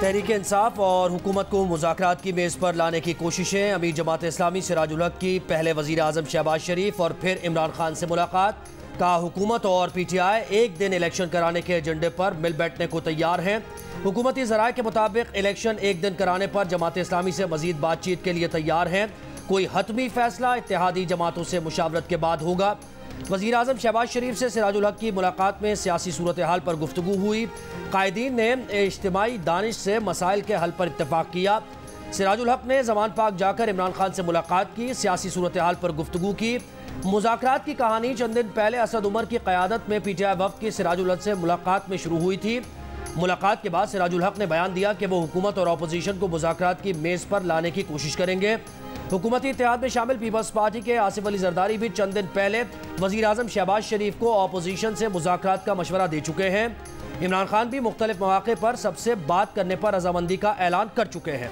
तहरीक इंसाफ और हुकूमत को मुज़ाकरात की मेज़ पर लाने की कोशिशें। अमीर जमात इस्लामी सिराजुल हक की पहले वज़ीर आज़म शहबाज शरीफ और फिर इमरान खान से मुलाकात। का हुकूमत और PTI एक दिन इलेक्शन कराने के एजेंडे पर मिल बैठने को तैयार हैं। हुकूमती ज़राए के मुताबिक इलेक्शन एक दिन कराने पर जमात इस्लामी से मज़ीद बातचीत के लिए तैयार हैं। कोई हतमी फैसला इत्तेहादी जमातों से मुशावरत के बाद होगा। वज़ीर आज़म शहबाज शरीफ से सिराजुल हक की मुलाकात में सियासी सूरत हाल पर गुफ्तगू हुई। कायदीन ने इज्तिमाई दानिश से मसाइल के हल पर इत्तफाक किया। सिराजुल हक ने ज़मान पाक जाकर इमरान खान से मुलाकात की, सियासी सूरत हाल पर गुफ्तगू की। मुज़ाकरात की कहानी चंद दिन पहले असद उमर की क़यादत में PTI वफ़द की सिराजुल हक से मुलाकात में शुरू हुई थी। मुलाकात के बाद सिराजुल हक ने बयान दिया कि वो हुकूमत और अपोजिशन को मुज़ाकरात की मेज़ पर लाने की कोशिश करेंगे। हुकूमती इत्तेहाद में शामिल पीपल्स पार्टी के आसिफ अली जरदारी भी चंद दिन पहले वज़ीर आज़म शहबाज शरीफ को अपोजिशन से मुज़ाकरात का मशवरा दे चुके हैं। इमरान खान भी मुख्तलिफ मौक़े पर सबसे बात करने पर रजामंदी का ऐलान कर चुके हैं।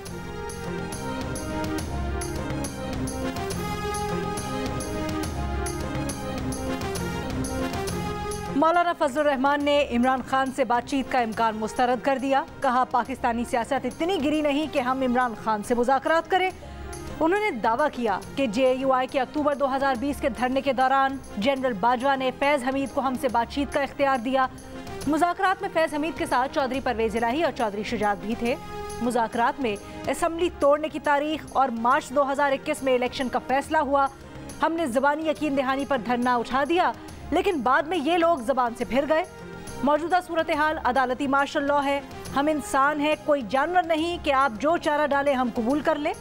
मौलाना फजलुर रहमान ने इमरान खान से बातचीत का इम्कान मुस्तरद कर दिया। कहा, पाकिस्तानी सियासत इतनी गिरी नहीं कि हम इमरान खान से मुज़ाकरात करें। उन्होंने दावा किया कि JUI के अक्टूबर 2020 के धरने के दौरान जनरल बाजवा ने फैज़ हमीद को हमसे बातचीत का इख्तियार दिया। मुज़ाकरात में फैज़ हमीद के साथ चौधरी परवेज़ इलाही और चौधरी शुजात भी थे। मुज़ाकरात में असम्बली तोड़ने की तारीख और मार्च 2021 में इलेक्शन का फैसला हुआ। हमने ज़बानी यकीन दहानी पर धरना उठा दिया, लेकिन बाद में ये लोग ज़बान से फिर गए। मौजूदा सूरत हाल अदालती मार्शल लॉ है। हम इंसान हैं, कोई जानवर नहीं कि आप जो चारा डालें हम कबूल कर लें।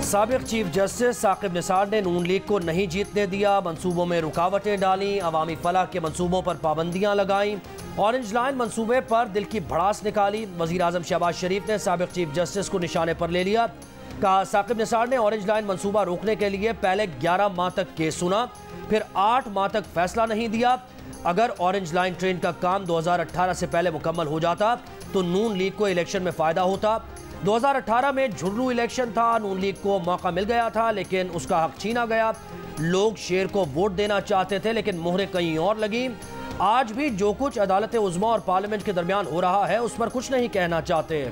साबिक चीफ जस्टिस साकिब निसार ने नून लीग को नहीं जीतने दिया, मंसूबों में रुकावटें डाली, अवामी फलाह के मंसूबों पर पाबंदियां लगाईं, ऑरेंज लाइन मंसूबे पर दिल की भड़ास निकाली। वज़ीर आज़म शहबाज शरीफ ने साबिक चीफ जस्टिस को निशाने पर ले लिया। कहा, साकिब निसार ने ऑरेंज लाइन मंसूबा रोकने के लिए पहले 11 माह तक केस सुना, फिर 8 माह तक फैसला नहीं दिया। अगर ऑरेंज लाइन ट्रेन का काम 2018 से पहले मुकम्मल हो जाता तो नून लीग को इलेक्शन में फ़ायदा होता। 2018 में झुर्रू इलेक्शन था, नून लीग को मौका मिल गया था, लेकिन उसका हक छीना गया। लोग शेर को वोट देना चाहते थे, लेकिन मोहरें कहीं और लगी। आज भी जो कुछ अदालत उज़्मा और पार्लियामेंट के दरमियान हो रहा है, उस पर कुछ नहीं कहना चाहते।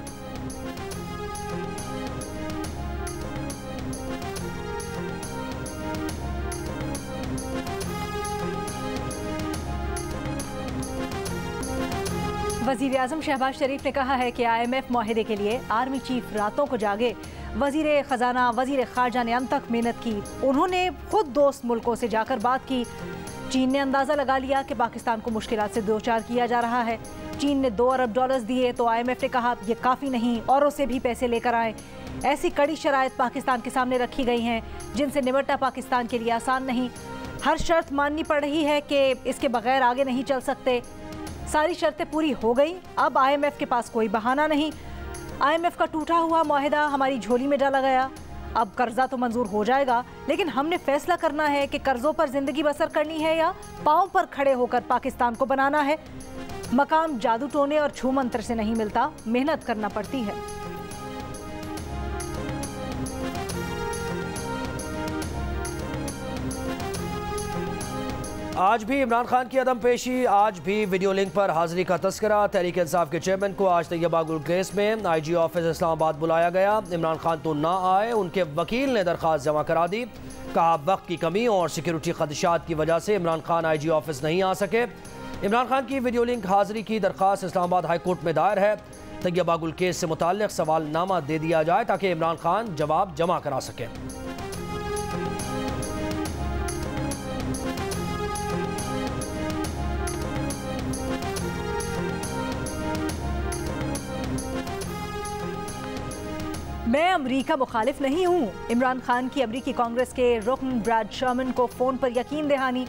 वज़ीर आज़म शहबाज शरीफ ने कहा है कि IMF मुआहिदे के लिए आर्मी चीफ रातों को जागे। वज़ीर ख़जाना वज़ीर ख़ारजा ने अनथक मेहनत की। उन्होंने खुद दोस्त मुल्कों से जाकर बात की। चीन ने अंदाज़ा लगा लिया कि पाकिस्तान को मुश्किलात से दो चार किया जा रहा है। चीन ने $2 अरब दिए तो IMF ने कहा ये काफ़ी नहीं, औरों से भी पैसे लेकर आए। ऐसी कड़ी शराइत पाकिस्तान के सामने रखी गई हैं जिनसे निपटना पाकिस्तान के लिए आसान नहीं। हर शर्त माननी पड़ रही है कि इसके बगैर आगे नहीं चल सकते। सारी शर्तें पूरी हो गई, अब IMF के पास कोई बहाना नहीं। IMF का टूटा हुआ मुआहिदा हमारी झोली में डाला गया। अब कर्जा तो मंजूर हो जाएगा, लेकिन हमने फैसला करना है कि कर्जों पर जिंदगी बसर करनी है या पाँव पर खड़े होकर पाकिस्तान को बनाना है। मकाम जादू टोने और छू मंत्र से नहीं मिलता, मेहनत करना पड़ती है। आज भी इमरान खान की अदम पेशी, आज भी वीडियो लिंक पर हाजिरी का तस्करा। तहरीक इंसाफ के चेयरमैन को आज तैयबा गुल केस में IG ऑफिस इस्लामाबाद बुलाया गया। इमरान खान तो ना आए, उनके वकील ने दरख्वास्त जमा करा दी। कहा, वक्त की कमी और सिक्योरिटी खदशात की वजह से इमरान खान IG ऑफिस नहीं आ सके। इमरान खान की वीडियो लिंक हाजिरी की दरख्वास्त इस्लामाबाद हाई कोर्ट में दायर है। तैयबा गुल केस से मुताल्लिक सवालनामा दे दिया जाए ताकि इमरान खान जवाब जमा करा सके। मैं अमरीका मुखालिफ नहीं हूँ। इमरान खान की अमरीकी कांग्रेस के रुकन ब्रैड शर्मन को फ़ोन पर यकीन दहानी।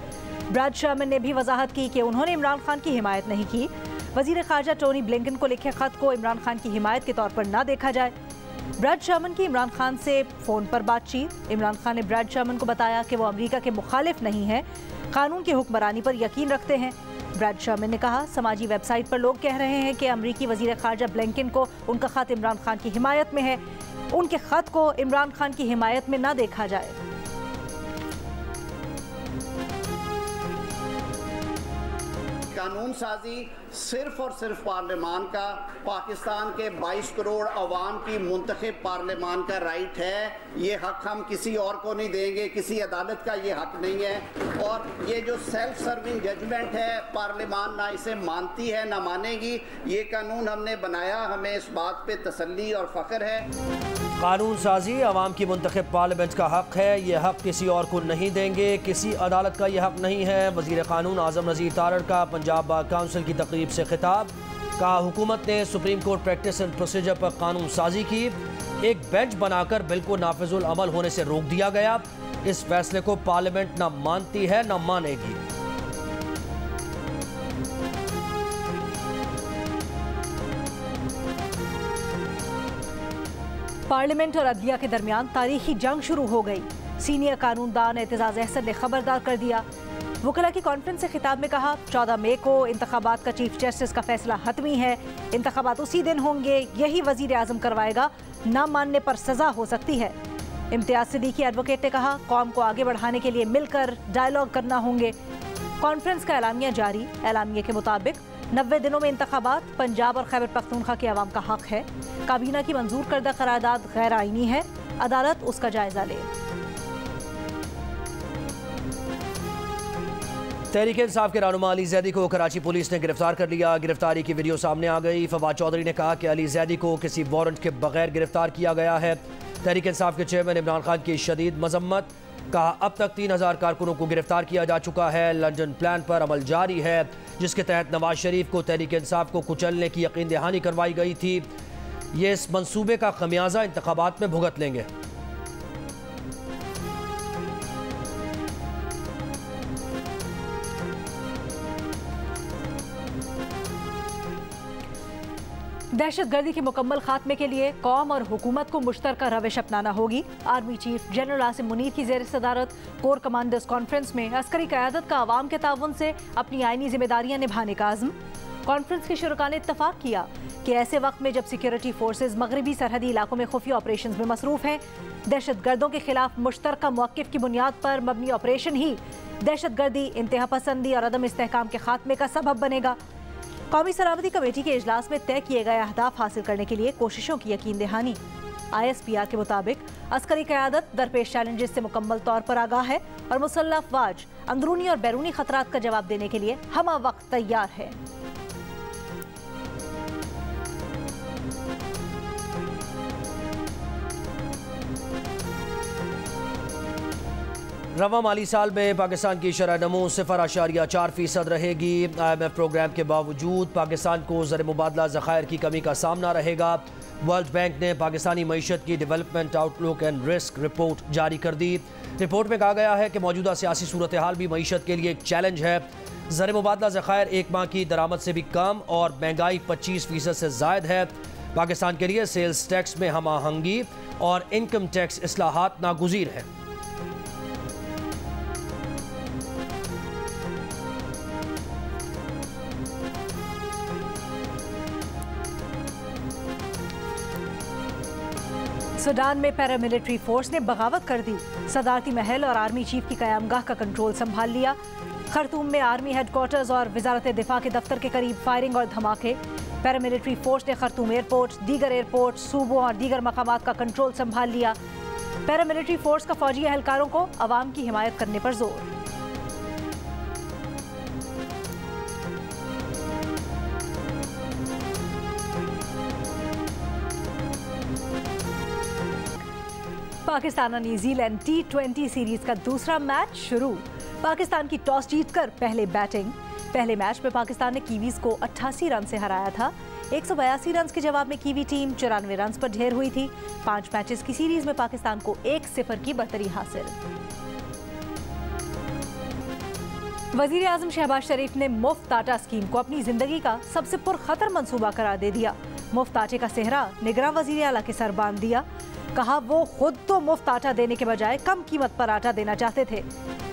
ब्रैड शर्मन ने भी वजाहत की कि उन्होंने इमरान खान की हिमायत नहीं की। वज़ीर ख़ारजा टोनी ब्लिंकन को लिखे ख़त को इमरान खान की हिमायत के तौर पर ना देखा जाए। ब्रैड शर्मन की इमरान खान से फ़ोन पर बातचीत। इमरान खान ने ब्रैड शर्मन को बताया कि वो अमरीका के मुखालिफ नहीं हैं, कानून की हुक्मरानी पर यकीन रखते हैं। ब्रैड शर्मन ने कहा, समाजी वेबसाइट पर लोग कह रहे हैं कि अमरीकी वज़ीर ख़ारजा ब्लिंकन को उनका ख़त इमरान खान की हिमायत में है। उनके ख़त को इमरान खान की हिमायत में ना देखा जाए। कानून साजी सिर्फ और सिर्फ पार्लियामान का, पाकिस्तान के 22 करोड़ अवाम की मुंतखब पार्लियामान का राइट है। ये हक हम किसी और को नहीं देंगे, किसी अदालत का ये हक नहीं है। और ये जो सेल्फ सर्विंग जजमेंट है, पार्लियामान ना इसे मानती है ना मानेगी। ये कानून हमने बनाया, हमें इस बात पे तसल्ली और फ़ख्र है। कानून साजी अवाम की मुंतखब पार्लियामेंट का हक है, यह हक किसी और को नहीं देंगे, किसी अदालत का यह हक नहीं है। वज़ीर कानून आज़म नज़ीर तारड़ का पंजाब बार काउंसिल की तकरीब से खिताब। कहा हुकूमत ने supreme court practice and procedure पर कानून साजी की, एक बेंच बनाकर बिल को नाफिजुल अमल होने से रोक दिया गया। इस फैसले को पार्लियामेंट न मानती है न मानेगी। पार्लियामेंट और अदलिया के दरमियान तारीखी जंग शुरू हो गई। सीनियर कानूनदान एतजाज अहसन ने खबरदार कर दिया। वकला की कॉन्फ्रेंस से खिताब में कहा 14 मई को इंतखाबात का चीफ जस्टिस का फैसला हतमी है। इंतखाबात उसी दिन होंगे, यही वजीर आजम करवाएगा, ना मानने पर सजा हो सकती है। इम्तियाज सिद्दीकी एडवोकेट ने कहा कौम को आगे बढ़ाने के लिए मिलकर डायलॉग करना होंगे। कॉन्फ्रेंस का एलामिया जारी। एलामिया के मुताबिक 90 दिनों में इंतखाबात पंजाब और खैबर पख्तूनख्वा के अवाम का हक है। काबीना की मंजूर करदा करारदाद गैर आईनी है, अदालत उसका जायजा ले। तहरीक इंसाफ के रहनुमा अली जैदी को कराची पुलिस ने गिरफ्तार कर लिया। गिरफ्तारी की वीडियो सामने आ गई। फवाद चौधरी ने कहा कि अली जैदी को किसी वारंट के बगैर गिरफ्तार किया गया है। तहरीक इंसाफ के चेयरमैन इमरान खान की शदीद मजम्मत। कहा अब तक 3000 कारकुनों को गिरफ्तार किया जा चुका है। लंदन प्लान पर अमल जारी है, जिसके तहत नवाज शरीफ को तहरीक इंसाफ को कुचलने की यकीन दहानी करवाई गई थी। ये इस मंसूबे का खमियाजा इंतखाबात में भुगत लेंगे। दहशतगर्दी के मुकम्मल खात्मे के लिए कौम और हुकूमत को मुश्तरका रविश अपनाना होगी। Army chief general Asim Munir की ज़ेर सदारत कोर कमांडर्स कॉन्फ्रेंस में अस्करी क़यादत का अवाम के ताउन से अपनी आइनी जिम्मेदारियां निभाने का आज़म। कॉन्फ्रेंस के शुरका ने इत्तफाक किया कि ऐसे वक्त में जब सिक्योरिटी फोर्सेज मगरबी सरहदी इलाकों में खुफिया ऑपरेशन में मसरूफ़ हैं, दहशतगर्दों के खिलाफ मुश्तरका मौक़िफ़ की बुनियाद पर मबनी ऑपरेशन ही दहशतगर्दी, इंतहा पसंदी और अदम इस्तेहकाम के खात्मे का सबब बनेगा। कौमी सलामती कमेटी के इजलास में तय किए गए अहदाफ हासिल करने के लिए कोशिशों की यकीन दहानी। ISPR के मुताबिक अस्करी क़यादत दरपेश चैलेंजेस से मुकम्मल तौर पर आगाह है और मुसल्लह अफ़वाज अंदरूनी और बैरूनी खतरात का जवाब देने के लिए हमा वक्त तैयार है। रवा माली साल में पाकिस्तान की शरह नमू 0.4% रहेगी। IMF प्रोग्राम के बावजूद पाकिस्तान को ज़र मुबादला ज़खायर की कमी का सामना रहेगा। वर्ल्ड बैंक ने पाकिस्तानी मईशत की development outlook and risk report जारी कर दी। रिपोर्ट में कहा गया है कि मौजूदा सियासी सूरत हाल भी मईशत के लिए एक चैलेंज है। ज़र मुबादला ज़खायर एक माह की दरामद से भी कम और महंगाई 25% से ज़ायद है। पाकिस्तान के लिए सेल्स टैक्स में हम आहंगी और इनकम टैक्स इस्लाहात नागुज़ीर है। सूडान में पैरामिलिट्री फोर्स ने बगावत कर दी। सदारती महल और आर्मी चीफ की क़यामगाह का कंट्रोल संभाल लिया। खर्तूम में आर्मी हेडक्वार्टर्स और वजारत दिफा के दफ्तर के करीब फायरिंग और धमाके। पैरामिलिट्री फोर्स ने खर्तूम एयरपोर्ट, दीगर एयरपोर्ट, सूबों और दीगर मकामात का कंट्रोल संभाल लिया। पैरामिलिट्री फोर्स का फौजी एहलकारों को अवाम की हिमायत करने पर जोर। पाकिस्तान और न्यूजीलैंड T20 सीरीज का दूसरा मैच शुरू। पाकिस्तान की टॉस जीतकर पहले बैटिंग। पहले मैच में पाकिस्तान ने कीवीज को 88 रन से हराया था। 182 रन के जवाब में कीवी टीम 94 रन पर ढेर हुई थी। 5 मैचेस की सीरीज में पाकिस्तान को 1-0 की बढ़तरी हासिल। वजीर आजम शहबाज शरीफ ने मुफ्त आटा स्कीम को अपनी जिंदगी का सबसे पुरखतर मंसूबा करार दे दिया। मुफ्त आटे का सेहरा निगरान वजीर आला के सर बांध दिया। कहा वो खुद तो मुफ्त आटा देने के बजाय कम कीमत पर आटा देना चाहते थे।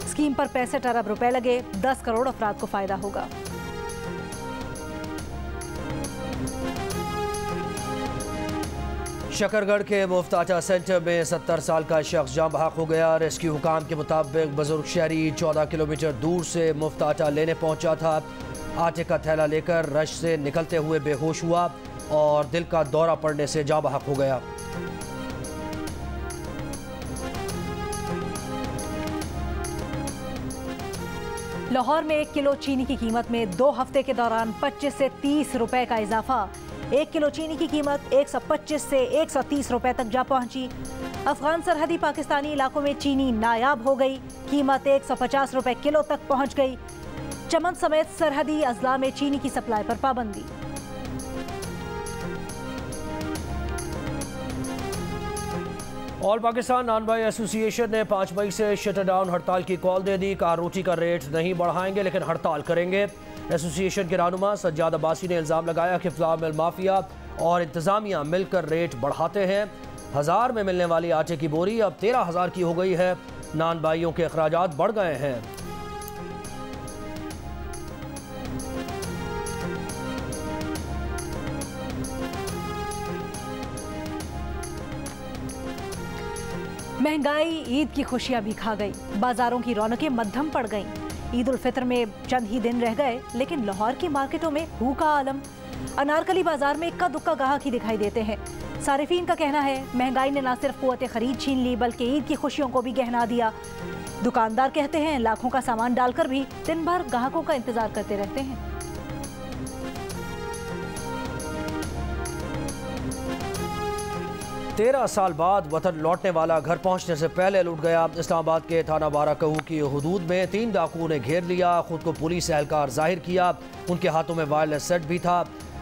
स्कीम पर 65 अरब रुपए लगे, 10 करोड़ अफराद को फायदा होगा। शकरगढ़ के मुफ्त आटा सेंटर में 70 साल का शख्स जान बहक हो गया। रेस्क्यू हुकाम के मुताबिक बुजुर्ग शहरी 14 किलोमीटर दूर से मुफ्त आटा लेने पहुंचा था। आटे का थैला लेकर रश से निकलते हुए बेहोश हुआ और दिल का दौरा पड़ने से जाँ बहक हो गया। लाहौर में 1 किलो चीनी की कीमत में 2 हफ्ते के दौरान 25 से 30 रुपए का इजाफा। 1 किलो चीनी की कीमत 125 से 130 रुपए तक जा पहुंची। अफगान सरहदी पाकिस्तानी इलाकों में चीनी नायाब हो गई। कीमत 150 रुपए किलो तक पहुंच गई। चमन समेत सरहदी अजला में चीनी की सप्लाई पर पाबंदी। ऑल पाकिस्तान नान बाई एसोसिएशन ने 5 मई से शटर डाउन हड़ताल की कॉल दे दी। कहा रोटी का रेट नहीं बढ़ाएंगे लेकिन हड़ताल करेंगे। एसोसिएशन के रहनुमा सज्जाद अब्बासी ने इल्ज़ाम लगाया कि फ्लावर मिल माफिया और इंतज़ामिया मिलकर रेट बढ़ाते हैं। 1000 में मिलने वाली आटे की बोरी अब 13,000 की हो गई है। नान बाइयों के अखराजात बढ़ गए हैं। महंगाई ईद की खुशियां भी खा गई। बाजारों की रौनकें मध्यम पड़ गईं। ईद उल फितर में चंद ही दिन रह गए लेकिन लाहौर की मार्केटों में हू का आलम। अनारकली बाजार में इक्का दुक्का गाहक ही दिखाई देते हैं। सारिफीन का कहना है महंगाई ने न सिर्फ कुव्वत खरीद छीन ली बल्कि ईद की खुशियों को भी गहना दिया। दुकानदार कहते हैं लाखों का सामान डालकर भी दिन भर ग्राहकों का इंतजार करते रहते हैं। तेरह साल बाद वतन लौटने वाला घर पहुंचने से पहले लूट गया। इस्लामाबाद के थाना बाराकहू की हदूद में 3 डाकुओं ने घेर लिया। खुद को पुलिस एहलकार जाहिर किया। उनके हाथों में वायरलेस सेट भी था।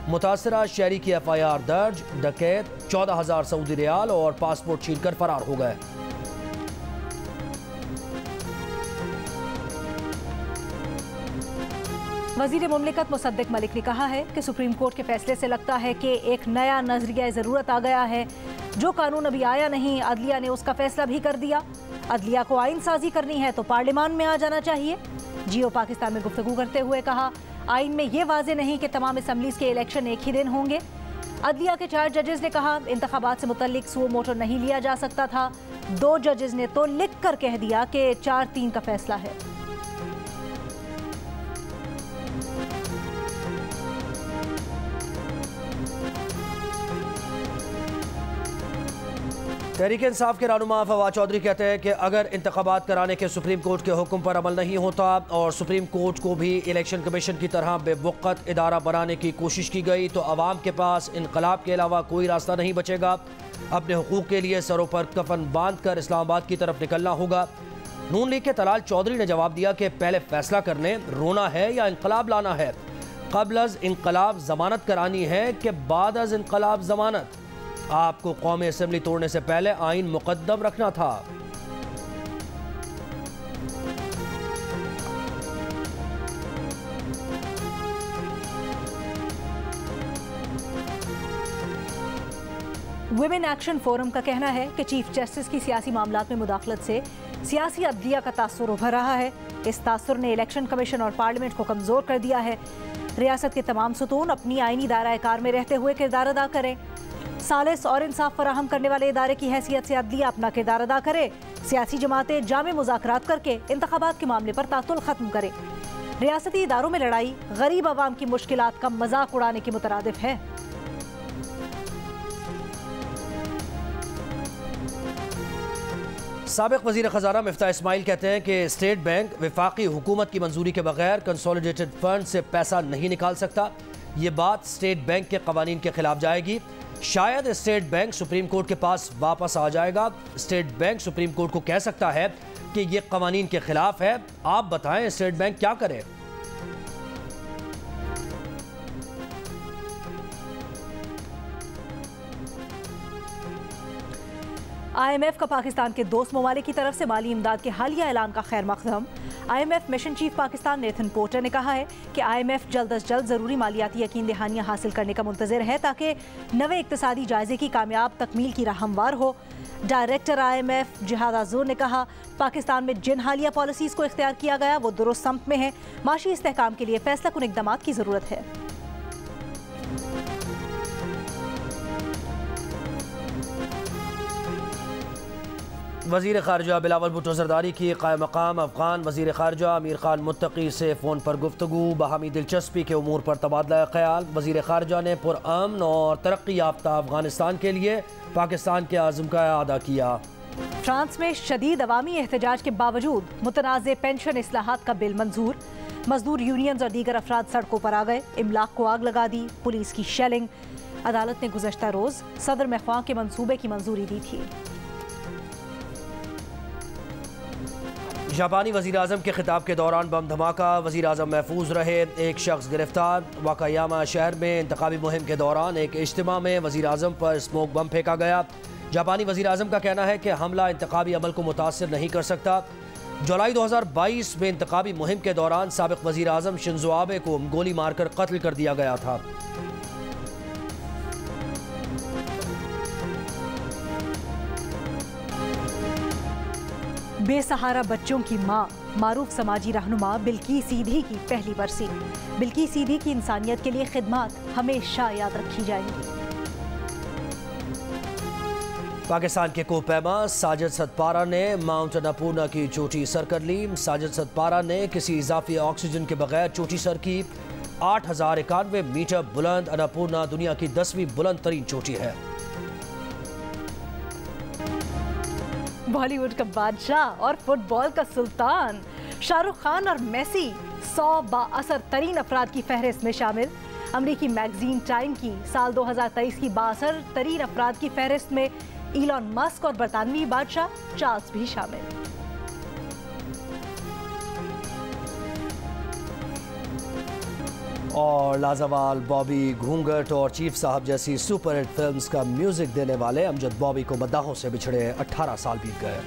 मुतासरा शहरी की FIR दर्ज। डकैत 14,000 सऊदी रियाल और पासपोर्ट छीनकर फरार हो गए। वजीर मुमलिकत मुसद्दिक मलिक ने कहा है कि सुप्रीम कोर्ट के फैसले से लगता है कि एक नया नजरिया ज़रूरत आ गया है। जो कानून अभी आया नहीं अदलिया ने उसका फैसला भी कर दिया। अदलिया को आइन साजी करनी है तो पार्लियामान में आ जाना चाहिए। जियो पाकिस्तान में गुफ्तगू करते हुए कहा आइन में ये वाजे नहीं कि तमाम असम्बलीज के इलेक्शन एक ही दिन होंगे। अदलिया के 4 जजेस ने कहा इंतखाबात से मुतल्लिक सुओ मोटो नहीं लिया जा सकता था। 2 जजेस ने तो लिख कर कह दिया कि 4-3 का फैसला है। तहरीक इंसाफ के रहनुमा फवाद चौधरी कहते हैं कि अगर इंतखाबात कराने के सुप्रीम कोर्ट के हुक्म पर अमल नहीं होता और सुप्रीम कोर्ट को भी इलेक्शन कमीशन की तरह बेवक़्त इदारा बनाने की कोशिश की गई तो अवाम के पास इनकलाब के अलावा कोई रास्ता नहीं बचेगा। अपने हुकूक के लिए सरों पर कफन बांध कर इस्लामाबाद की तरफ निकलना होगा। नून लीग के तलाल चौधरी ने जवाब दिया कि पहले फैसला कर लें रोना है या इनकलाब लाना है। क़ब्ल अज़ इनकलाब ज़मानत करानी है कि बाद अज़ इनकलाब ज़मानत। आपको कौमी असेंबली तोड़ने से पहले आइन मुकद्दम रखना था। वुमेन एक्शन फोरम का कहना है कि चीफ जस्टिस की सियासी मामलात में मुदाखलत से सियासी अदलिया का तासुर उभर रहा है। इस तासुर ने इलेक्शन कमीशन और पार्लियामेंट को कमजोर कर दिया है। रियासत के तमाम सुतून अपनी आईनी दायरा कार में रहते हुए किरदार अदा करें। सालिस और इंसाफ फराहम करने वाले इदारे की हैसियत से अदलिया अपना किरदार अदा करे। सियासी जमातें जामे मुज़ाकरात करके इंतखाबात के मामले पर तातुल खत्म करे। रियासती इदारों में लड़ाई गरीब आवाम की मुश्किलात का मजाक उड़ाने के मुतरादिफ है। साबिक वज़ीर ख़ज़ाना मिफ्ताह इस्माइल कहते हैं कि स्टेट बैंक वफाकी हुकूमत की मंजूरी के बगैर कंसोलिडेटेड फंड से पैसा नहीं निकाल सकता। ये बात स्टेट बैंक के कवानीन के खिलाफ जाएगी। शायद स्टेट बैंक सुप्रीम कोर्ट के पास वापस आ जाएगा। स्टेट बैंक सुप्रीम कोर्ट को कह सकता है कि ये कवानीन के खिलाफ है। आप बताएं स्टेट बैंक क्या करे। IMF का पाकिस्तान के दोस्त ममालिक की तरफ से माली इमदाद के हालिया ऐलान का खैर मकदम। IMF mission chief Pakistan Nathan porter ने कहा है कि IMF जल्द अज जल्द ज़रूरी मालियाती यकीन दहानियाँ हासिल करने का मुंतज़िर है ताकि नवे इक़्तिसादी जायज़े की कामयाब तकमील की राह हमवार हो। डायरेक्टर IMF जिहाद आज़ूर ने कहा पाकिस्तान में जिन हालिया पॉलिसीज़ को इख्तियार किया गया वो दुरुस्त सम्त में है। माशी इस्तेहकाम के लिए फैसला कुन इक़दामात की ज़रूरत है। वज़ीर ख़ारजा बिलावल भुट्टो ज़रदारी की क़ायम मक़ाम अफ़गान वज़ीर ख़ारजा अमीर ख़ान मुत्तकी से फ़ोन पर गुफ्तगू, बाहमी दिलचस्पी के उमूर पर तबादला ख़याल। वज़ीर ख़ारजा ने पुरअमन और तरक्की याफ्ता अफ़गानिस्तान के लिए पाकिस्तान के आज़म का अदा किया। फ्रांस में शदीद अवामी एहतजाज के बावजूद मुतनाज़ पेंशन इस्लाहात का बिल मंजूर। मजदूर यूनियंस और दीगर अफराद सड़कों पर आ गए, इमलाक को आग लगा दी, पुलिस की शेलिंग। अदालत ने गुज़श्ता रोज़ सदर महख्वां के मंसूबे की मंजूरी दी थी। जापानी वज़ीर आज़म के खिताब के दौरान बम धमाका, वज़ीर आज़म महफूज रहे, एक शख्स गिरफ्तार। वाकयामा शहर में इंतखाबी मुहिम के दौरान एक इज्तिमा में वज़ीर आज़म पर स्मोक बम फेंका गया। जापानी वज़ीर आज़म का कहना है कि हमला इंतखाबी अमल को मुतासिर नहीं कर सकता। जुलाई 2022 में इंतखाबी मुहिम के दौरान साबिक़ वज़ीर आज़म शिंजो आबे को गोली मारकर कत्ल कर दिया गया था। बेसहारा बच्चों की मां, मारूफ समाजी रहनुमा बिल्किस सीधी की पहली बरसी। बिल्किस सीधी की इंसानियत के लिए खिदमत हमेशा याद रखी जाएंगी। पाकिस्तान के कोहपैमा साजिद सतपारा ने माउंट अन्नपूर्णा की चोटी सर कर ली। साजिद सतपारा ने किसी इजाफी ऑक्सीजन के बगैर चोटी सर की। 8091 मीटर बुलंद अन्नपूर्णा दुनिया की 10वीं बुलंद तरीन चोटी है। बॉलीवुड का बादशाह और फुटबॉल का सुल्तान शाहरुख खान और मेसी 100 बाअसर तरीन अफराद की फहरिस्त में शामिल। अमरीकी मैगजीन टाइम की साल 2023 की बाअसर तरीन अफराद की फहरिस्त में इलॉन मस्क और बरतानवी बादशाह चार्ल्स भी शामिल। और लाजवाल, बॉबी, घूंघट और चीफ साहब जैसी सुपरहिट फिल्म्स का म्यूजिक देने वाले अमजद बॉबी को मद्दाहों से बिछड़े 18 साल बीत गए।